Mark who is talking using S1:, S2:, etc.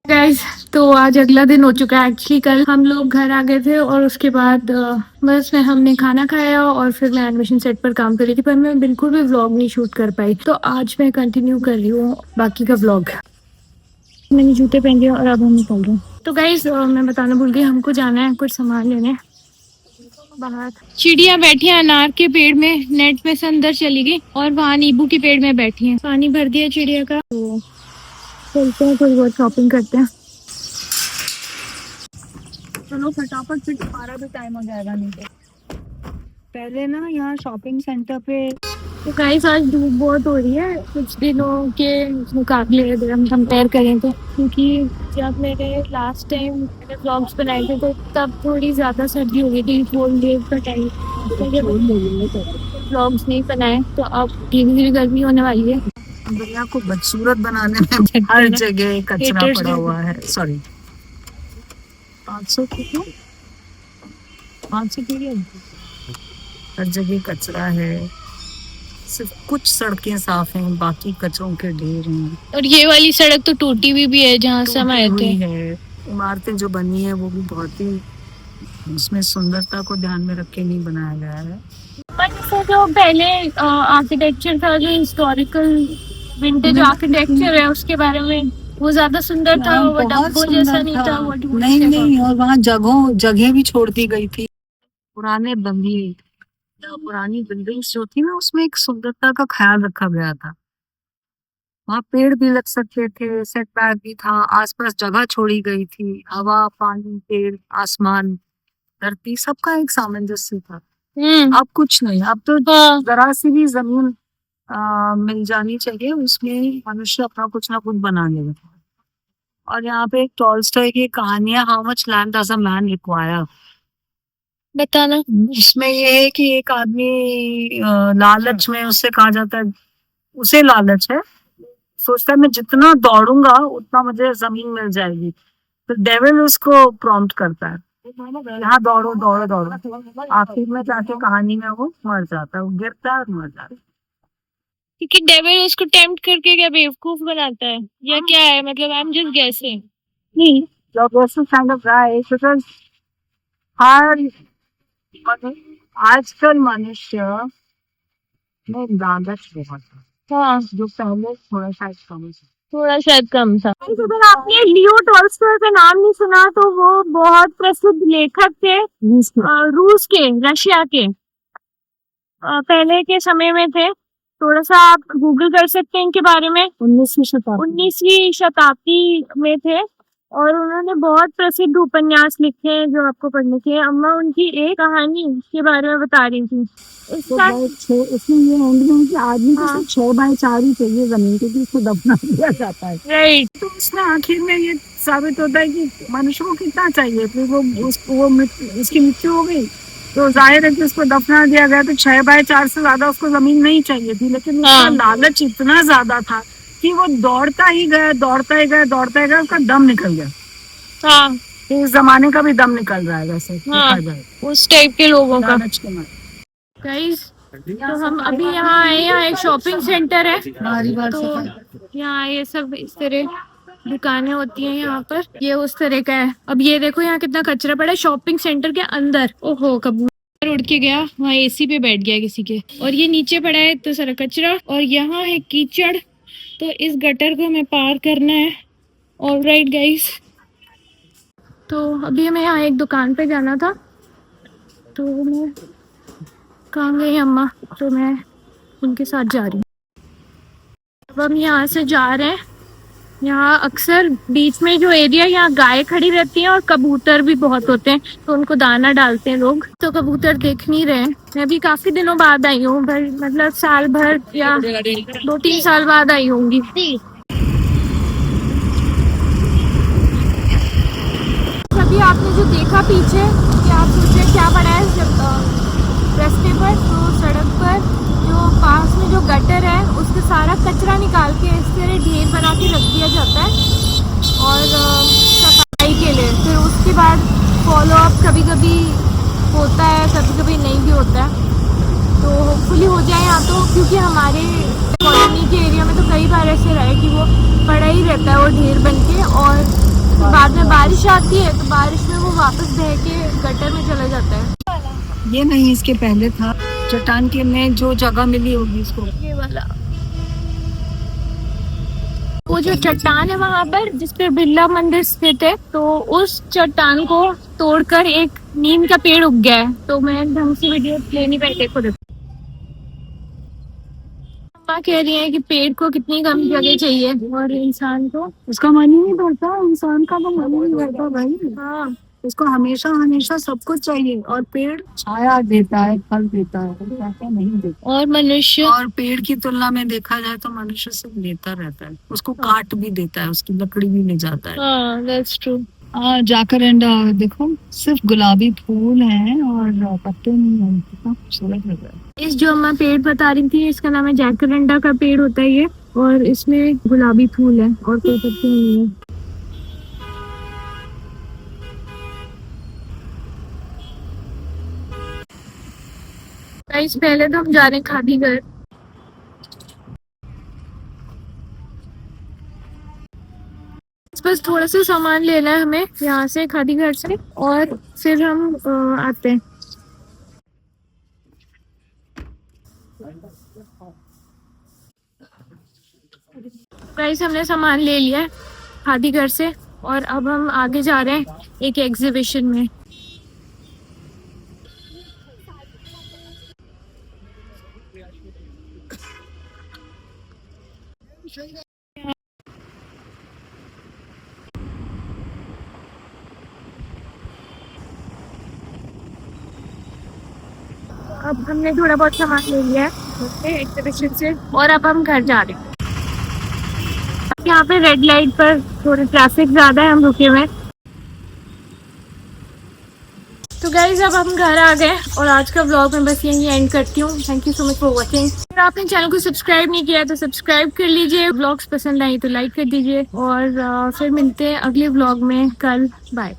S1: Guys, तो आज अगला दिन हो चुका है। एक्चुअली कल हम लोग घर आ गए थे और उसके बाद बस में हमने खाना खाया और फिर मैं एनिमेशन सेट पर काम कर रही थी, पर मैं बिल्कुल भी व्लॉग नहीं शूट कर पाई। तो आज मैं कंटिन्यू कर रही हूँ बाकी का व्लॉग। मैंने जूते पहन लिए और अब हम निकल रहे हैं। तो गाइस, मैं बताना भूल गई, हमको जाना है कुछ सामान लेने बाहर। चिड़िया बैठी है अनार के पेड़ में, नेट में से अंदर चली गई और वहाँ नींबू के पेड़ में बैठी है। पानी भर दिया चिड़िया का। तो चलते हैं, कुछ बहुत शॉपिंग करते हैं।
S2: चलो फटाफट, फिर हमारा भी टाइम हो जाएगा। नहीं तो पहले ना यहाँ शॉपिंग सेंटर पे।
S1: तो गाइस, आज धूप बहुत हो रही है कुछ दिनों के मुकाबले अगर हम कंपेयर करें तो, क्योंकि जब मैंने लास्ट टाइम मैंने व्लॉग्स बनाए थे तो तब थोड़ी ज़्यादा सर्दी हो गई थी, 4 डेज का टाइम। व्लॉग्स नहीं बनाए तो अब धीरे धीरे गर्मी होने वाली है।
S2: दुनिया को बदसूरत बनाने में हर जगह कचरा पड़ा हुआ है। सॉरी, 500 किलो 500 किलो हर जगह कचरा है। सिर्फ कुछ सड़कें साफ हैं, बाकी कचरों के ढेर हैं।
S1: और ये वाली सड़क तो टूटी हुई भी है जहाँ से हम आए थे।
S2: इमारतें जो बनी है वो भी बहुत ही, उसमें सुंदरता को ध्यान में रख के नहीं बनाया गया है।
S1: जो पहले आर्किटेक्चर था, जो हिस्टोरिकल विंटेज आर्किटेक्चर है, उसके बारे में वो ज्यादा सुंदर था। वो डब्बो जैसा नहीं था। वो
S2: नहीं, और वहाँ जगह भी छोड़ दी गई थी। पुरानी बिल्डिंग्स जो थी ना, उसमें एक सुंदरता का ख्याल रखा गया था। वहाँ पेड़ भी लग सकते थे, सेटबैक भी था, आसपास जगह छोड़ी गई थी। हवा, पानी, पेड़, आसमान, धरती, सबका एक सामंजस्य था। अब कुछ नहीं। अब तो जरा सी भी जमीन मिल जानी चाहिए, उसमें मनुष्य अपना कुछ ना कुछ बना लेगा। और यहाँ पे एक टॉलस्टॉय की कहानी है, how much land does a man require.
S1: बताना।
S2: इसमें ये है कि एक आदमी लालच में, उससे कहा जाता है, उसे लालच है, सोचता है मैं जितना दौड़ूंगा उतना मुझे जमीन मिल जाएगी। तो डेविल उसको प्रॉम्प्ट करता है, यहाँ दौड़ो दौड़ो दौड़ो। आखिर में जाके कहानी में वो मर जाता है, वो गिरता है और मर जाता है।
S1: क्योंकि डेविल उसको टेम्प्ट करके क्या बेवकूफ बनाता है या क्या है, मतलब आई एम जस्ट गेसिंग।
S2: नहीं, काइंड ऑफ राइट, बिकॉज़ हर आजकल मनुष्य में लालच बहुत है।
S1: हाँ,
S2: जो पहले थोड़ा
S1: शायद कम था। अगर आपने लियो टॉल्स्टॉय का नाम नहीं सुना तो वो बहुत प्रसिद्ध लेखक थे, रूस के, रशिया के, पहले के समय में थे। थोड़ा सा आप गूगल कर सकते हैं इनके बारे में। 19वीं शताब्दी में थे और उन्होंने बहुत प्रसिद्ध उपन्यास लिखे हैं जो आपको पढ़ने के। अम्मा उनकी एक कहानी के बारे में बता रही थी।
S2: इसमें ये एंड में कि आदमी को सिर्फ 6x4 ही चाहिए जमीन, क्योंकि उसको दफना दिया जाता है।
S1: राइट।
S2: तो उसमें आखिर में ये साबित होता है कि मनुष्य को कितना चाहिए। फिर उसकी मृत्यु हो गई तो जाहिर है कि उसको दफना दिया गया, तो 6x4 से ज्यादा उसको जमीन नहीं चाहिए थी। लेकिन उसका लालच इतना ज्यादा था कि वो दौड़ता ही गया, उसका दम निकल गया।
S1: हाँ,
S2: इस जमाने का भी दम निकल रहा है वैसे। हाँ,
S1: उस टाइप के लोगों का।
S2: गाइस,
S1: तो हम अभी यहाँ आए, यहाँ एक शॉपिंग सेंटर है। तो यहाँ ये सब इस तरह दुकानें होती हैं यहाँ पर। ये उस तरह का है। अब ये देखो यहाँ कितना कचरा पड़ा है शॉपिंग सेंटर के अंदर। ओहो, कबूतर उड़ के गया, वहाँ एसी पे बैठ गया किसी के। और ये नीचे पड़ा है इतना सारा कचरा और यहाँ है कीचड़। तो इस गटर को हमें पार करना है। ऑलराइट गाइस, तो अभी हमें यहाँ एक दुकान पे जाना था। तो मैं कहाँ गई अम्मा, तो मैं उनके साथ जा रही हूँ। अब हम यहाँ से जा रहे हैं। यहाँ अक्सर बीच में जो एरिया, यहाँ गाय खड़ी रहती हैं और कबूतर भी बहुत होते हैं, तो उनको दाना डालते हैं लोग। तो कबूतर देख नहीं रहे। मैं भी काफी दिनों बाद आई हूँ, मतलब साल भर या 2-3 साल बाद आई होंगी। अभी आपने जो देखा पीछे, कि आप सोचे क्या पड़ा है, जब रास्ते पर, तो सड़क पर जो पास में जो गटर है उसके सारा कचरा निकाल के इस तरह ढेर बना के रख दिया जाता है और सफाई के लिए। फिर उसके बाद फॉलो अप कभी कभी होता है, कभी कभी नहीं भी होता है। तो होपफुली हो जाए यहाँ तो, क्योंकि हमारे कॉलोनी के एरिया में तो कई बार ऐसे रहा है कि वो पड़ा ही रहता है वो ढेर बन के। और बारिश आती है तो बारिश में वो वापस बह के गटर में चला जाता है।
S2: ये नहीं, इसके पहले था चट्टान के में जो जगह मिली होगी इसको।
S1: ये वाला वो जो चट्टान है वहां पर जिसपे बिरला मंदिर स्थित है, तो उस चट्टान को तोड़कर एक नीम का पेड़ उग गया है। तो मैं ढंग से वीडियो ले नहीं पाई, देखो देखो। अम्मा कह रही है कि पेड़ को कितनी कम जगह चाहिए और इंसान को
S2: उसका मन ही नहीं भरता, इंसान का तो मन ही नहीं भरता भाई।
S1: हाँ
S2: उसको हमेशा हमेशा सब कुछ चाहिए, और पेड़ छाया देता है, फल देता है, क्या नहीं देता।
S1: और मनुष्य,
S2: और पेड़ की तुलना में देखा जाए तो मनुष्य सिर्फ लेता रहता है, उसको काट भी देता है, उसकी लकड़ी भी ले जाता है।
S1: हाँ दैट्स ट्रू।
S2: जाकर एंड देखो सिर्फ गुलाबी फूल हैं और पत्ते नहीं हैं, कितना खूबसूरत लग रहा है।
S1: इस जो मैं पेड़ बता रही थी इसका नाम है जैकरेंडा का पेड़ होता है ये, और इसमें गुलाबी फूल है और कोई पत्ते नहीं है। गाइस पहले तो हम जा रहे हैं खादी घर। बस थोड़ा सा सामान लेना है हमें यहाँ से खादी घर से, और फिर हम आते हैं। गाइस हमने सामान ले लिया है खादी घर से, और अब हम आगे जा रहे हैं एक एग्जीबिशन में। अब हमने थोड़ा बहुत सामान ले लिया है एग्जीबिशन से, और अब हम घर जा रहे हैं। यहाँ पे रेड लाइट पर थोड़ी ट्रैफिक ज्यादा है, हम रुके हुए हैं। तो गाइज अब हम घर आ गए और आज का व्लॉग मैं बस यहीं एंड करती हूँ। Thank you so much for watching. अगर आपने चैनल को सब्सक्राइब नहीं किया तो सब्सक्राइब कर लीजिए, व्लॉग्स पसंद आई तो लाइक कर दीजिए, और फिर मिलते हैं अगले व्लॉग में कल। बाय।